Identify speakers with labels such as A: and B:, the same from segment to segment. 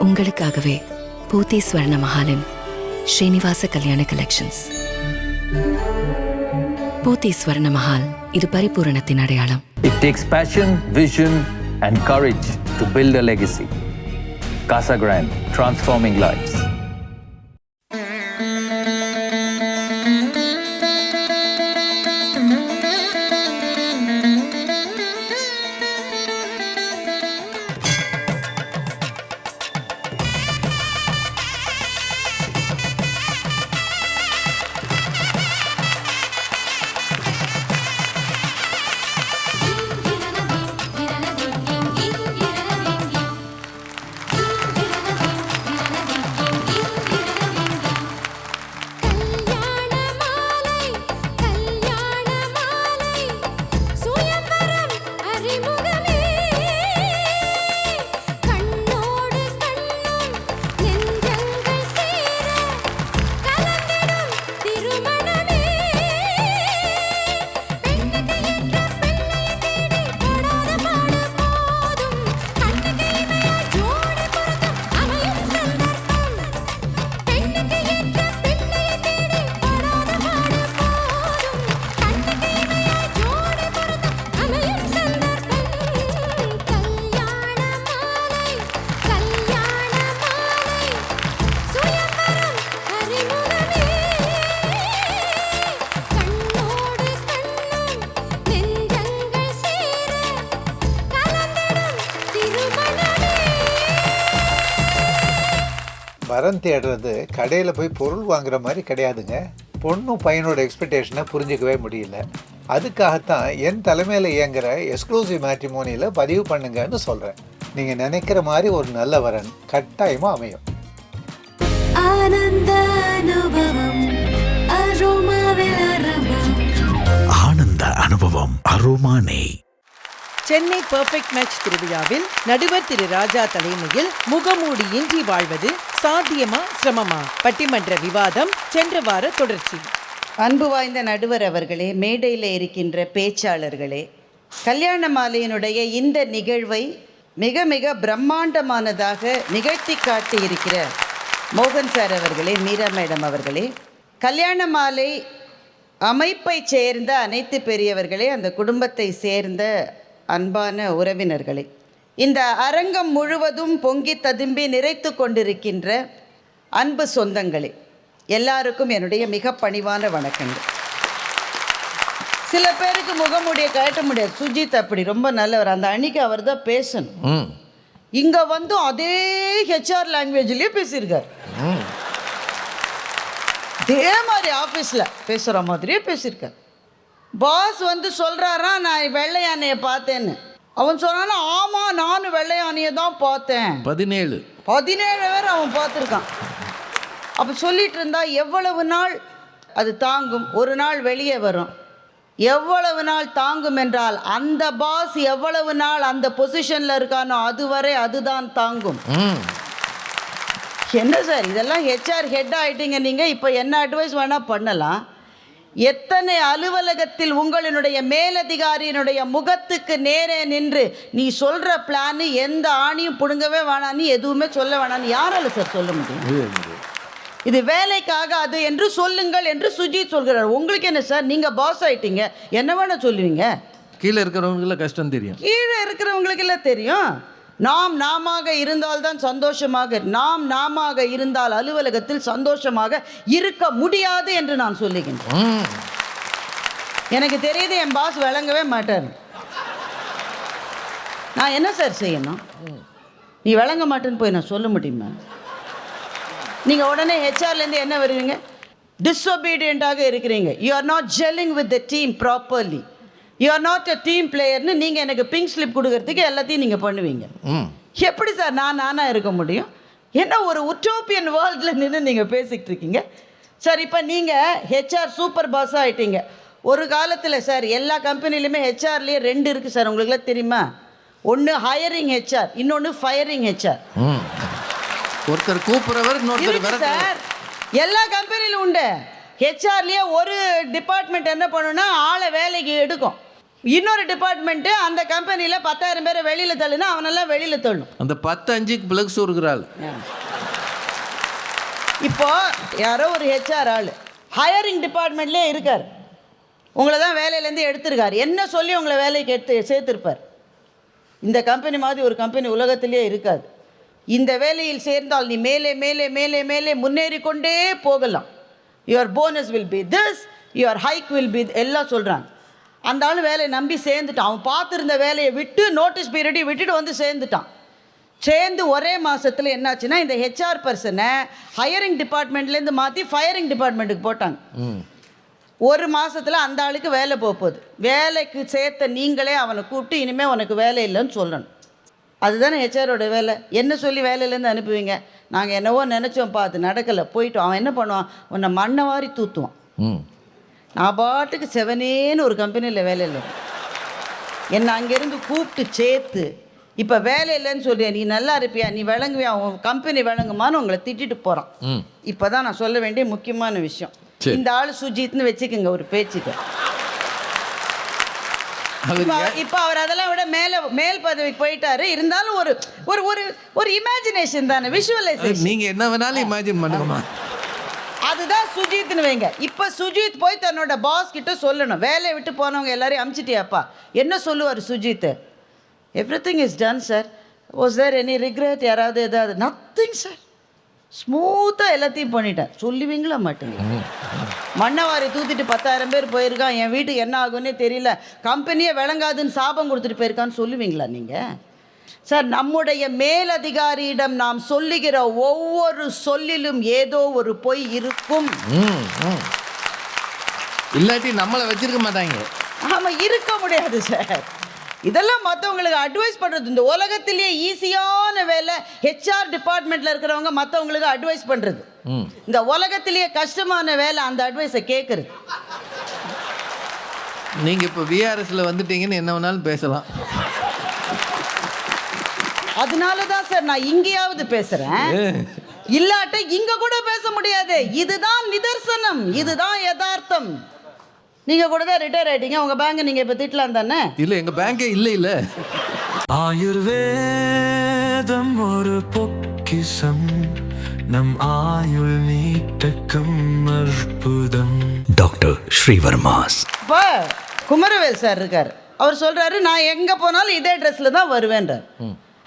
A: உங்களுக்காகவே பூத்தி ஸ்வர்ண மஹாலின் ஸ்ரீனிவாச கல்யாண கலெக்ஷன்ஸ். பூத்தி ஸ்வர்ண மஹால், இது பரிபூரணத்தின் அடையாளம்.
B: It takes passion, vision and courage to build a legacy. Casa Grande, transforming lives.
C: வரன் தேடுறது கடையில் போய் பொருள் வாங்குற மாதிரி கிடையாதுங்க. பொண்ணும் பையனோட எக்ஸ்பெக்டேஷனை புரிஞ்சிக்கவே முடியல. அதுக்காகத்தான் என் தலைமையில் இயங்குகிற எக்ஸ்க்ளூசிவ் மேட்ரிமோனியில் பதிவு பண்ணுங்கன்னு சொல்கிறேன். நீங்கள் நினைக்கிற மாதிரி ஒரு நல்ல வரன் கட்டாயமாக அமையும்.
D: ஆனந்த அனுபவம் அரோமானே.
E: சென்னை பெர்ஃபெக்ட் மேட்ச் திருவிழாவில் நடுவர் திரு ராஜா தலைமையில் முகமூடியின்றி வாழ்வது சாத்தியமா சிரமமா பட்டிமன்ற விவாதம் சென்ற வார தொடர்ச்சி.
F: அன்பு வாய்ந்த நடுவர் அவர்களே, மேடையில் இருக்கின்ற பேச்சாளர்களே, கல்யாண மாலையினுடைய இந்த நிகழ்வை மிக மிக பிரம்மாண்டமானதாக நிகழ்த்தி காட்டி இருக்கிற மோகன் சார் அவர்களே, மீரா மேடம் அவர்களே, கல்யாண மாலை அமைப்பை சேர்ந்த அனைத்து பெரியவர்களே, அந்த குடும்பத்தை சேர்ந்த அன்பான உறவினர்களே, இந்த அரங்கம் முழுவதும் பொங்கி ததும்பி நிறைத்து கொண்டிருக்கின்ற அன்பு சொந்தங்களே, எல்லாருக்கும் என்னுடைய மிக பணிவான வணக்கங்கள். சில பேருக்கு முகமுடிய கட்ட முடியாது. சுஜித் அப்படி ரொம்ப நல்லவர், அந்த அன்னைக்கு அவர் தான் பேசணும். இங்கே வந்து அதே ஹெச்ஆர் லாங்குவேஜ்லேயே பேசியிருக்கார். அதே மாதிரி ஆஃபீஸில் பேசுகிற மாதிரியே பேசியிருக்கார். பாஸ் வந்து சொல்கிறாரா, நான் வெள்ளை யானையை பார்த்தேன்னு. அவன் சொன்னானா, ஆமாம் நானும் வெள்ளை யானையை தான் பார்த்தேன். 17 பேர் அவன் பார்த்துருக்கான். அப்போ சொல்லிட்டு இருந்தா எவ்வளவு நாள் அது தாங்கும்? ஒரு நாள் வெளியே வரும். எவ்வளவு நாள் தாங்கும் என்றால், அந்த பாஸ் எவ்வளவு நாள் அந்த பொசிஷனில் இருக்கானோ அதுவரை அதுதான் தாங்கும். என்ன சார் இதெல்லாம் ஹெச்ஆர் ஹெட் ஆகிட்டீங்க நீங்கள், இப்போ என்ன அட்வைஸ் வேணால் பண்ணலாம். எத்தனை அலுவலகத்தில் உங்களினுடைய மேலதிகாரியினுடைய முகத்துக்கு நேரே நின்று நீ சொல்கிற பிளானு எந்த ஆணியும் பிடுங்கவே வேணான்னு எதுவுமே சொல்ல வேணான்னு யாரால சார் சொல்ல முடியும்? இது வேலைக்காக அது என்று சொல்லுங்கள் என்று சுஜித் சொல்கிறார். உங்களுக்கு என்ன சார், நீங்கள் பாஸ் ஆகிட்டீங்க, என்ன வேணால் சொல்லுவீங்க.
G: கீழே இருக்கிறவங்களுக்கு கஷ்டம் தெரியும்,
F: கீழே இருக்கிறவங்களுக்கு எல்லாம் தெரியும். நாம இருந்தால்தான் சந்தோஷமாக, நாம இருந்தால் அலுவலகத்தில் சந்தோஷமாக இருக்க முடியாது என்று நான் சொல்லுகின்றேன். எனக்கு தெரியுது என் பாஸ் விளங்கவே மாட்டார். நான் என்ன சார் செய்யணும்? நீ விளங்க மாட்டேன்னு போய் நான் சொல்ல முடியுமா? நீங்கள் உடனே ஹெச்ஆர்லேருந்து என்ன வருவீங்க? டிஸ்ஒபீடியண்ட்டாக இருக்கிறீங்க. You are not gelling with the team properly. You are not a team பிளேயர்னு நீங்கள் எனக்கு பிங்க் ஸ்லிப் கொடுக்கறதுக்கு எல்லாத்தையும் நீங்கள் பண்ணுவீங்க. எப்படி சார் நானாக இருக்க முடியும்? என்ன ஒரு உட்டோப்பியன் வேர்ல்டில் நின்று நீங்கள் பேசிக்கிட்டு இருக்கீங்க சார். இப்போ நீங்கள் ஹெச்ஆர் சூப்பர் பாஸாக ஆகிட்டீங்க. ஒரு காலத்தில் சார் எல்லா கம்பெனிலையுமே ஹெச்ஆர்லேயே 2 இருக்குது சார், உங்களுக்குலாம் தெரியுமா? ஒன்று ஹையரிங் ஹெச்ஆர், இன்னொன்று ஃபயரிங் ஹெச்ஆர்.
G: ஒருத்தர் கூப்பிட்றவர்
F: சார் எல்லா கம்பெனிலும் உண்டு. ஹெச்ஆர்லேயே ஒரு டிபார்ட்மெண்ட் என்ன பண்ணுன்னா ஆளை வேலைக்கு எடுக்கும், இன்னொரு டிபார்ட்மெண்ட்டு அந்த கம்பெனியில் 10,000 பேரை வெளியில் தள்ளுனா அவனெல்லாம் வெளியில் தள்ளும்.
G: அந்த 10-5க்கு பிளக்ஸ் இருக்கிறாள்.
F: இப்போ யாரோ ஒரு ஹெச்ஆர் ஆள் ஹையரிங் டிபார்ட்மெண்ட்லேயே இருக்கார், உங்களை தான் வேலையிலேருந்து எடுத்திருக்கார், என்ன சொல்லி உங்களை வேலைக்கு சேர்த்துருப்பார். இந்த கம்பெனி மாதிரி ஒரு கம்பெனி உலகத்திலே இருக்காது. இந்த வேலையில் சேர்ந்தால் நீ மேலே மேலே மேலே மேலே முன்னேறி கொண்டே போகலாம். Your bonus will be this, your hike will be எல்லாம் சொல்கிறாங்க. அந்த ஆள் வேலையை நம்பி சேர்ந்துட்டான். அவன் பார்த்துருந்த வேலையை விட்டு நோட்டீஸ் பீரியடை விட்டுட்டு வந்து சேர்ந்துட்டான். சேர்ந்து ஒரே மாதத்தில் என்னாச்சுன்னா இந்த ஹெச்ஆர் பர்சனை ஹையரிங் டிபார்ட்மெண்ட்லேருந்து மாற்றி ஃபயரிங் டிபார்ட்மெண்ட்டுக்கு போட்டாங்க. ஒரு மாதத்தில் அந்த ஆளுக்கு வேலை போகுது. வேலைக்கு சேர்த்த நீங்களே அவனை கூப்பிட்டு இனிமேல் உனக்கு வேலை இல்லைன்னு சொல்லணும். அதுதானே ஹெச்ஆரோட வேலை. என்ன சொல்லி வேலையிலேருந்து அனுப்புவீங்க? நாங்கள் என்னவோ நினச்சோம்ப்பா, அது நடக்கலை, போயிட்டோம். அவன் என்ன பண்ணுவான்? உன்னை மண்ணை வாரி தூத்துவான். நான் பாட்டுக்கு செவனேன்னு ஒரு கம்பெனியில் வேலை இல்லை, என்னை அங்கேருந்து கூப்பிட்டு சேர்த்து இப்போ வேலை இல்லைன்னு சொல்றியா, நீ நல்லா இருப்பியா, நீ விளங்குவியா, உன் கம்பெனி விளங்குமான்னு உங்களை திட்டிட்டு போகிறான். இப்போ தான் நான் சொல்ல வேண்டிய முக்கியமான விஷயம். இந்த ஆள் சுஜித்னு வச்சுக்கோங்க ஒரு பேச்சுக்கு. இப்போ அவர் அதெல்லாம் விட மேல் பதவிக்கு போயிட்டாரு. இருந்தாலும் ஒரு ஒரு ஒரு ஒரு இமேஜினேஷன் தானே, விஷுவலைசேஷன்.
G: நீங்க என்ன வேணாலும் இமேஜின் பண்ணுங்கம்மா.
F: அதுதான் சுஜித்னு வைங்க. இப்போ சுஜித் போய் தன்னோட பாஸ் கிட்ட சொல்லணும், வேலையை விட்டு போனவங்க எல்லாரையும் அமுச்சிட்டியாப்பா. என்ன சொல்லுவார் Sujith? Everything is done sir. Was there any regret? யாராவது ஏதாவது? நத்திங் சார், ஸ்மூத்தாக எல்லாத்தையும் பண்ணிட்டேன். சொல்லுவீங்களா மாட்டீங்க? மண்ணவாரி தூத்திட்டு 10,000 பேர் போயிருக்கான், என் வீட்டுக்கு என்ன ஆகுன்னே தெரியல, கம்பெனியே விளங்காதுன்னு சாபம் கொடுத்துட்டு போயிருக்கான்னு சொல்லுவீங்களா நீங்கள்? சார், நம்முடைய மேலதிகாரியிடம் நாம் சொல்லுகிற ஒவ்வொரு சொல்லிலும் ஏதோ ஒரு பொய் இருக்கும்.
G: இல்லாட்டி நம்மளை வச்சிருக்க மாட்டாங்க.
F: ஆமாம், இருக்க முடியாது சார். இதெல்லாம் மற்றவங்களுக்கு அட்வைஸ் பண்ணுறது. இந்த உலகத்திலேயே ஈஸியான வேலை ஹெச்ஆர் டிபார்ட்மெண்ட்டில் இருக்கிறவங்க மற்றவங்களுக்கு அட்வைஸ் பண்ணுறது. இந்த உலகத்திலேயே கஷ்டமான வேலை அந்த அட்வைஸை கேட்குறது.
G: நீங்கள் இப்போ விஆர்எஸில் வந்துட்டீங்கன்னு என்ன வேணாலும் பேசலாம்.
F: அதனால தான் சார் நான் இங்கேயாவது பேசுகிறேன், இல்லாட்ட இங்கே கூட பேச முடியாது. இதுதான் நிதர்சனம், இதுதான் யதார்த்தம். நீங்கள் கூட தான் ரிட்டையர் ஆகிட்டீங்க, உங்கள் பேங்கை நீங்கள் இப்போ திட்டலாம் தானே?
G: இல்லை, எங்கள் பேங்கே இல்லை.
H: ஆயுர்வேதம் ஒரு பொக்கிஷம், நம் ஆயுள் நீட்டக்கும் அற்புதம்.
D: டாக்டர் ஸ்ரீவர்மாஸ்.
F: இப்போ குமரவேல் சார் இருக்கார், அவர் சொல்கிறாரு நான் எங்கே போனாலும் இதே ட்ரெஸ்ஸில் தான் வருவேன்றார்.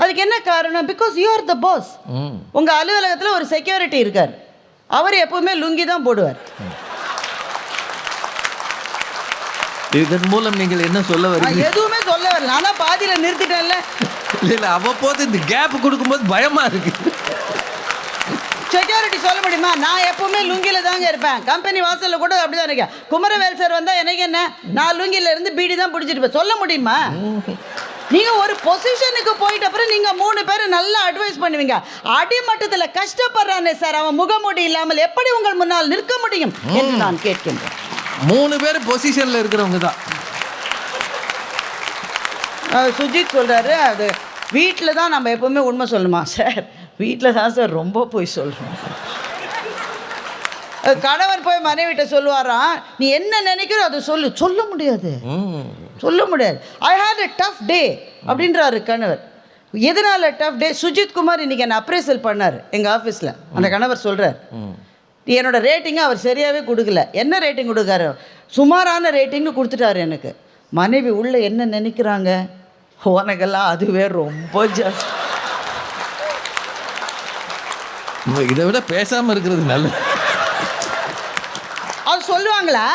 F: அதுக்கு என்ன காரணம்? Because you are the boss. உங்கள் அலுவலகத்தில் ஒரு செக்யூரிட்டி இருக்கார், அவர் எப்பவுமே லுங்கி தான் போடுவார்.
G: இதன் மூலம் நீங்கள் என்ன சொல்ல வரீங்க?
F: எதுவுமே சொல்ல வரல, நானா பாதியில் நிறுத்திட்டேன்ல.
G: இல்லை, அவ்வப்போது இந்த கேப் கொடுக்கும்போது பயமா இருக்கு.
F: செக்யூரிட்டி சொல்ல முடியுமா? நான் எப்பவுமே லுங்கியில் தாங்க இருப்பேன், கம்பெனி வாசலில் கூட அப்படி தான் இருக்கேன். குமரவேல் சார் வந்தால் எனக்கு என்ன, நான் லுங்கியில் இருந்து பீடி தான் பிடிச்சிட்டு இருப்பேன். சொல்ல முடியுமா? நீங்கள் ஒரு பொசிஷனுக்கு போயிட்ட அப்புறம் நீங்கள் 3 பேர் நல்லா அட்வைஸ் பண்ணுவீங்க. அடிமட்டத்தில் கஷ்டப்படுறானே சார், அவன் முகமூடி இல்லாமல் எப்படி உங்கள் முன்னால் நிற்க முடியும் என்று நான் கேட்கின்றேன்.
G: 3 பேர் பொசிஷனில் இருக்கிறவங்க தான்.
F: சுஜித் சொல்கிறாரு, அது வீட்டில் தான் நம்ம எப்போவுமே உண்மை சொல்லணுமா? சார், வீட்டில் தான் சார் ரொம்ப போய் சொல்கிறோம். கணவன் போய் மனைவிட்ட சொல்லுவாராம், நீ என்ன நினைக்கிறோ அதை சொல்ல முடியாது, சொல்ல முடியாது. ஐ ஹேட் எ டஃப் டே அப்படின்றாரு கணவர். எதனால் டஃப் டே? சுஜித் குமார் இன்றைக்கி என்னை அப்ரைசல் பண்ணார் எங்கள் ஆஃபீஸில். அந்த கணவர் சொல்கிறார், என்னோட ரேட்டிங்கை அவர் சரியாகவே கொடுக்கல. என்ன ரேட்டிங் கொடுக்காரு? சுமாரான ரேட்டிங்னு கொடுத்துட்டாரு எனக்கு. மனைவி உள்ளே என்ன நினைக்கிறாங்க, உனக்கெல்லாம் அதுவே ரொம்ப ஜாஸ்தி.
G: இதை விட பேசாமல் இருக்கிறது நல்லது.
F: அது சொல்லுவாங்களா?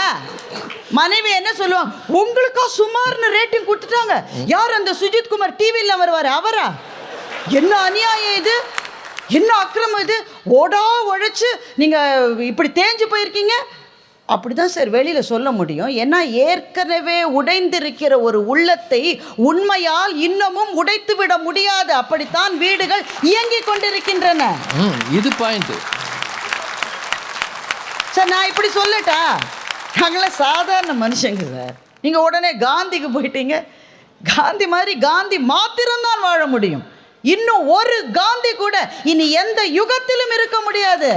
F: மனைவி என்ன சொல்லுவாங்க, உங்களுக்கா சுமார்னு ரேட்டிங் கொடுத்துட்டாங்க. யார் அந்த சுஜித் குமார் டிவியில் வருவார் அவரா? என்ன அநியாயம் இது, என்ன அக்கிரமம் இது, உழைச்சு நீங்கள் இப்படி தேஞ்சு போயிருக்கீங்க. அப்படி தான் சார் வெளியில் சொல்ல முடியும். ஏன்னா ஏற்கனவே உடைந்திருக்கிற ஒரு உள்ளத்தை உண்மையால் இன்னமும் உடைத்து விட முடியாது. அப்படித்தான் வீடுகள் இயங்கிக் கொண்டிருக்கின்றன.
G: இது பாயிண்ட்
F: சார். நான் இப்படி சொல்லட்டா, நாங்களாம் சாதாரண மனுஷங்க சார். நீங்கள் உடனே காந்திக்கு போயிட்டீங்க. காந்தி மாதிரி காந்தி மாத்திரம்தான் வாழ முடியும். இன்னும் ஒரு காந்தி கூட இனி எந்த யுகத்திலும் இருக்க முடியாது.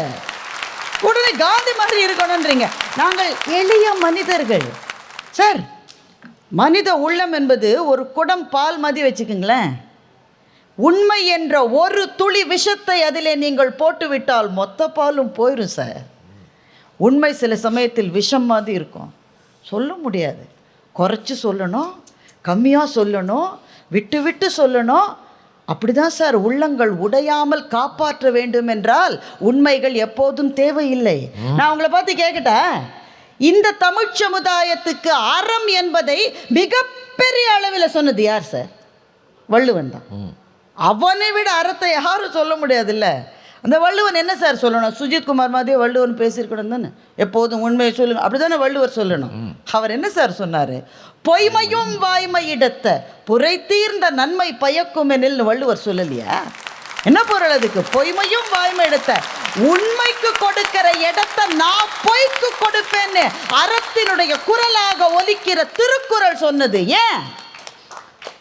F: உடனே காந்தி மாதிரி இருக்கணும்ன்றீங்க. நாங்கள் எளிய மனிதர்கள் சார். மனித உள்ளம் என்பது ஒரு குடம் பால் மதி வச்சுக்குங்களேன். உண்மை என்ற ஒரு துளி விஷத்தை அதிலே நீங்கள் போட்டுவிட்டால் மொத்த பாலும் போயிடும் சார். உண்மை சில சமயத்தில் விஷம் மாதிரி இருக்கும், சொல்ல முடியாது. குறைச்சி சொல்லணும், கம்மியாக சொல்லணும், விட்டு விட்டு சொல்லணும். அப்படி தான் சார் உள்ளங்கள் உடையாமல் காப்பாற்ற வேண்டும் என்றால் உண்மைகள் எப்போதும் தேவையில்லை. நான் உங்களை பார்த்து கேட்கட்டேன், இந்த தமிழ் சமுதாயத்துக்கு அறம் என்பதை மிகப்பெரிய அளவில் சொன்னது யார் சார்? வள்ளுவன் தான். அவனை விட அறத்தை யாரும் சொல்ல முடியாதுல்ல. அந்த வள்ளுவன் என்ன சார் சொல்லணும்? சுஜித் குமார் மாதிரியே வள்ளுவன் பேசியிருக்கணும் தானே. எப்போதும் உண்மையை சொல்லணும், அப்படி தானே வள்ளுவர் சொல்லணும். அவர் என்ன சார் சொன்னார்? பொய்மையும் வாய்மை இடத்த புரை தீர்ந்த நன்மை பயக்கும் எனில் வள்ளுவர் சொல்லலையா? என்ன பொருள் அதுக்கு? பொய்மையும் வாய்மை இடத்த, உண்மைக்கு கொடுக்கிற இடத்தை நான் பொய்க்கு கொடுப்பேன்னு அறத்தினுடைய குரலாக ஒலிக்கிற திருக்குறள் சொன்னது. ஏன்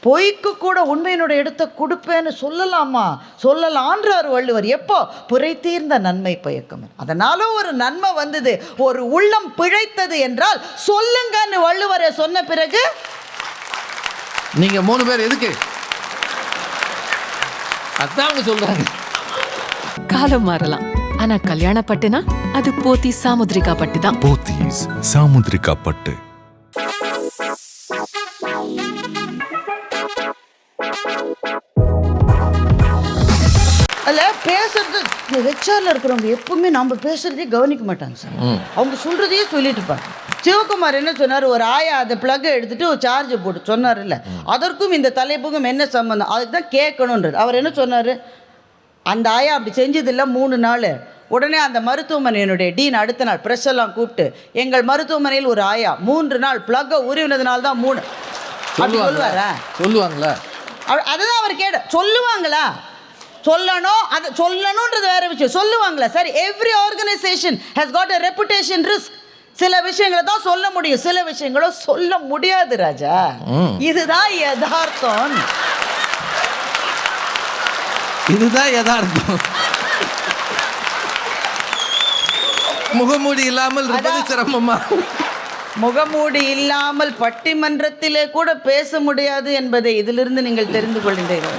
F: பொய்க்கு கூட உண்மையினுடைய இடத்தை கொடுப்பேன்னு சொல்லலாமா? சொல்லலான்றார் வள்ளுவர். எப்போ? புரை தீர்ந்த நன்மை பயக்கம். அதனால ஒரு நன்மை வந்தது, ஒரு உள்ளம் பிழைத்தது என்றால் சொல்லுங்கன்னு வள்ளுவரை சொன்ன பிறகு
G: நீங்க 3 பேர் எதுக்கு? அதான் அவங்க சொல்றாங்க.
A: காலம் மாறலாம், ஆனா கல்யாணப்பட்டுனா அது போத்தி சாமுத்ரிகா பட்டு தான்.
I: போத்தீஸ் சாமுத்ரிகா பட்டு.
F: அதில் பேசுறது, இந்த ஹெச்ஆரில் இருக்கிறவங்க எப்பவுமே நம்ம பேசுறதே கவனிக்க மாட்டாங்க சார். அவங்க சொல்றதையே சொல்லிட்டு இருப்பாங்க. சிவகுமார் என்ன சொன்னார்? ஒரு ஆயா அதை பிளக்கை எடுத்துட்டு ஒரு சார்ஜை போட்டு சொன்னார் இல்லை, அதற்கும் இந்த தலைப்புக்கும் என்ன சம்பந்தம்? அதுக்கு தான் கேட்கணுன்றது. அவர் என்ன சொன்னார்? அந்த ஆயா அப்படி செஞ்சதில்லை 3 நாள். உடனே அந்த மருத்துவமனையினுடைய டீன் அடுத்த நாள் ப்ரெஸ் எல்லாம் கூப்பிட்டு, எங்கள் மருத்துவமனையில் ஒரு ஆயா 3 நாள் பிளக்கை உருவினதுனால தான் 3 அப்படி சொல்லுவாரா?
G: சொல்லுவாங்களா?
F: அதுதான் அவர் கேட்ட. சொல்லுவாங்களா? சொல்லணும், அது சொல்லணுன்றது வேற விஷயம். சொல்லுவாங்களா? சரி, every organisation has God a reputation risk. சில விஷயங்களை தான் சொல்ல முடியும், சில விஷயங்களோ சொல்ல முடியாது ராஜா. இதுதான் யதார்த்தம்.
G: இதுதான் யதார்த்தம். முகமூடி இல்லாமல் இருப்பது சிரமமா?
F: முகமூடி இல்லாமல் பட்டிமன்றத்திலே கூட பேச முடியாது என்பதை இதிலிருந்து நீங்கள் தெரிந்து கொள்கின்றீர்கள்.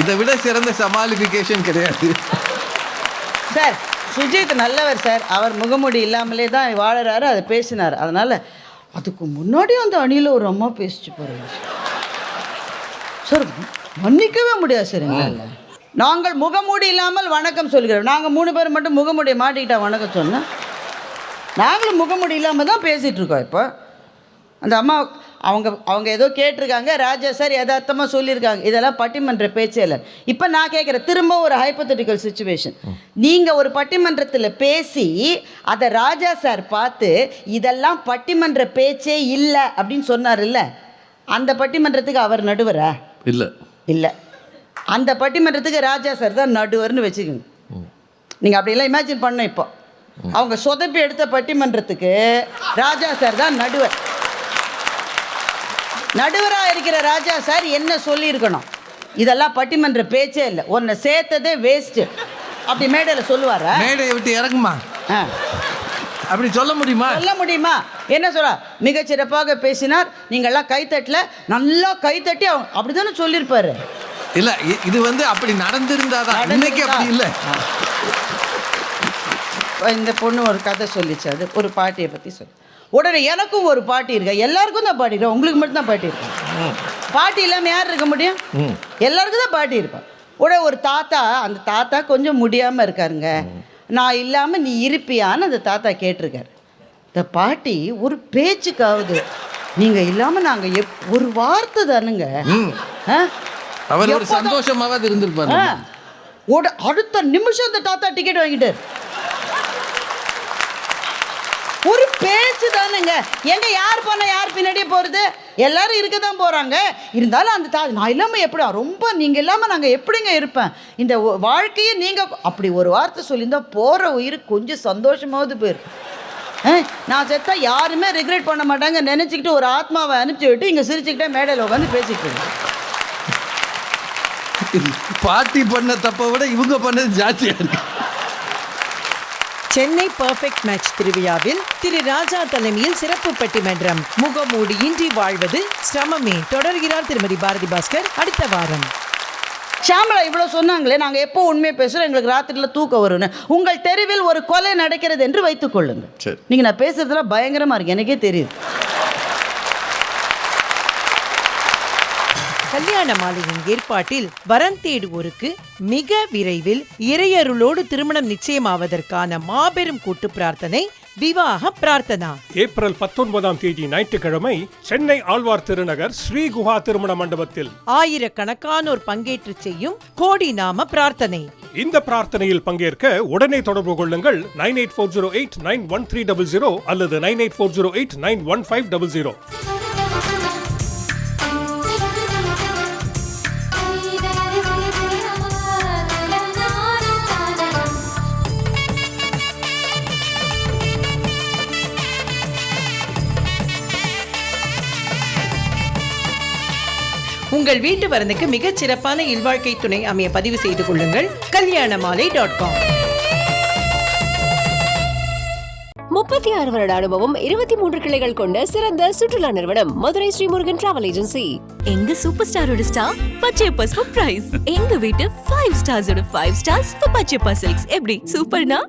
G: இதை விட சிறந்த சமாளிஃபிகேஷன் கிடையாது
F: சார். சுஜித் நல்லவர் சார், அவர் முகமூடி இல்லாமலே தான் வாழறாரு, அதை பேசினார். அதனால் அதுக்கு முன்னாடி அந்த அணியில் ஒரு அம்மா பேசிச்சு பாருங்க சார், மன்னிக்கவே முடியாது சார். எங்களால் நாங்கள் முகமூடி இல்லாமல் வணக்கம் சொல்கிறோம். நாங்கள் 3 பேர் மட்டும் முகமூடியை மாட்டிக்கிட்டா வணக்கம் சொன்னால், நாங்களும் முகமூடி இல்லாமல் தான் பேசிகிட்டு இருக்கோம். இப்போ அந்த அம்மா அவங்க ஏதோ கேட்டிருக்காங்க, ராஜா சார் யதார்த்தமாக சொல்லியிருக்காங்க, இதெல்லாம் பட்டிமன்ற பேச்சே இல்லை. இப்போ நான் கேட்குறேன், திரும்ப ஒரு ஹைப்போதெட்டிக்கல் சுச்சுவேஷன். நீங்கள் ஒரு பட்டிமன்றத்தில் பேசி அதை ராஜா சார் பார்த்து இதெல்லாம் பட்டிமன்ற பேச்சே இல்லை அப்படின்னு சொன்னார் இல்லை, அந்த பட்டிமன்றத்துக்கு அவர் நடுவரா?
G: இல்லை
F: இல்லை, அந்த பட்டிமன்றத்துக்கு ராஜா சார் தான் நடுவர்னு வச்சுக்கோங்க. நீங்கள் அப்படியெல்லாம் இமேஜின் பண்ண. இப்போ அவங்க சொதப்பி எடுத்த பட்டிமன்றத்துக்கு ராஜா சார் தான் நடுவர். நடுவராக இருக்கிற ராஜா சார் என்ன சொல்லியிருக்கணும்? இதெல்லாம் பட்டிமன்ற பேச்சே இல்லை, உன்னை சேர்த்ததே வேஸ்ட்டு அப்படி மேடையில் சொல்லுவாரா?
G: மேடையை விட்டு இறங்குமா? அப்படி சொல்ல முடியுமா?
F: சொல்ல முடியுமா? என்ன சொல்ல? மிகச்சிறப்பாக பேசினார், நீங்கள்லாம் கைத்தட்டல, நல்லா கைத்தட்டி அவங்க அப்படி தானே சொல்லியிருப்பாரு.
G: இல்லை, இது அப்படி நடந்திருந்தாதான். இன்னைக்கு அப்படி இல்லை.
F: இந்த பொண்ணு ஒரு கதை சொல்லிச்சு, அது ஒரு பாட்டியை பற்றி சொல்லி. உடனே எனக்கும் ஒரு பாட்டி இருக்கா, எல்லாருக்கும் தான் பாட்டி இருக்கா, உங்களுக்கு மட்டும்தான் பாட்டி இருக்கா? பாட்டி இல்லாமல் யார் இருக்க முடியும்? எல்லாருக்கும் தான் பாட்டி இருப்பான். உடனே ஒரு தாத்தா, அந்த தாத்தா கொஞ்சம் முடியாமல் இருக்காருங்க, நான் இல்லாமல் நீ இருப்பியான்னு அந்த தாத்தா கேட்டிருக்காரு. இந்த பாட்டி ஒரு பேச்சுக்காவது, நீங்கள் இல்லாமல் நாங்கள் ஒரு வார்த்தை தானுங்க.
G: அவர் ஒரு சந்தோஷமாவது இருந்திருப்பாரு.
F: அடுத்த நிமிஷம் அந்த தாத்தா டிக்கெட் வாங்கிட்டார். ஒரு பேச்சு தானுங்க. எங்க யார் போனால் யார் பின்னாடியே போகிறது? எல்லாரும் இருக்க தான் போகிறாங்க. இருந்தாலும் அந்த நான் இல்லாமல் எப்படி, ரொம்ப நீங்கள் இல்லாமல் நாங்கள் எப்படிங்க இருப்பேன்? இந்த வாழ்க்கையை நீங்கள் அப்படி ஒரு வார்த்தை சொல்லியிருந்தால் போகிற உயிர் கொஞ்சம் சந்தோஷமாவது போயிருக்கு. நான் செத்தா யாருமே ரிக்ரெட் பண்ண மாட்டாங்க நினச்சிக்கிட்டு ஒரு ஆத்மாவை அனுப்பிச்சி விட்டு இங்கே சிரிச்சுக்கிட்டே மேடையில் உட்காந்து பேசிக்கிட்டு இருக்கேன்.
G: பாட்டி பண்ண தப்பை விட இவங்க பண்ணது ஜாஸ்தியாக இருக்கு.
E: சென்னை பெர்ஃபெக்ட் மேட்ச் திருவிழாவில் திரு ராஜா தலைமையில் சிறப்பு பட்டிமன்றம் முகமூடி இன்றி வாழ்வது சிரமமே தொடர்கிறார் திருமதி பாரதி பாஸ்கர் அடுத்த வாரம்.
F: ஷாமலா இவ்வளோ சொன்னாங்களே, நாங்கள் எப்போ உண்மையை பேசுகிறோம், எங்களுக்கு ராத்திரியில் தூக்கம் வரும்னு. உங்கள் தெருவில் ஒரு கொலை நடக்கிறது என்று வைத்துக் கொள்ளுங்கள். நீங்கள் நான் பேசுறதுல பயங்கரமாக இருக்கு, எனக்கே தெரியுது.
E: கல்யாண மாலையின் ஏற்பாட்டில் வரன் தேடுவோருக்கு மிக விரைவில் இறையருளோடு திருமணம் நிச்சயமாவதற்கான மாபெரும் கூட்டு பிரார்த்தனை விவாக பிரார்த்தனா.
J: ஏப்ரல் 19ஆம் தேதி ஞாயிற்றுக்கிழமை சென்னை ஆழ்வார் திருநகர் ஸ்ரீ குஹா திருமண மண்டபத்தில்
E: ஆயிரக்கணக்கானோர் பங்கேற்று செய்யும் கோடி நாம பிரார்த்தனை.
J: இந்த பிரார்த்தனையில் பங்கேற்க உடனே தொடர்பு கொள்ளுங்கள் 9840891300 அல்லது 9840891500.
E: உங்கள் வீட்டு வரனுக்கு மிகச் சிறப்பான இல்வாழ்க்கை துணை அமைய பதிவு செய்து கொள்ளுங்கள் kalyanamaalai.com.
K: 36 வருட அனுபவம் 23 கிளைகள் கொண்ட சிறந்த சுற்றுலா நிறுவனம் மதுரை ஸ்ரீமுருகன் டிராவல் ஏஜென்சி.
L: எங்க சூப்பர் ஸ்டாரோட ஸ்டார் பச்சையப்பா பிரைஸ். எங்க வீட்டு 5 ஸ்டார்ஸோட 5 ஸ்டார்ஸ் பச்சையப்பா சில்க்ஸ். எப்படி சூப்பர்னா?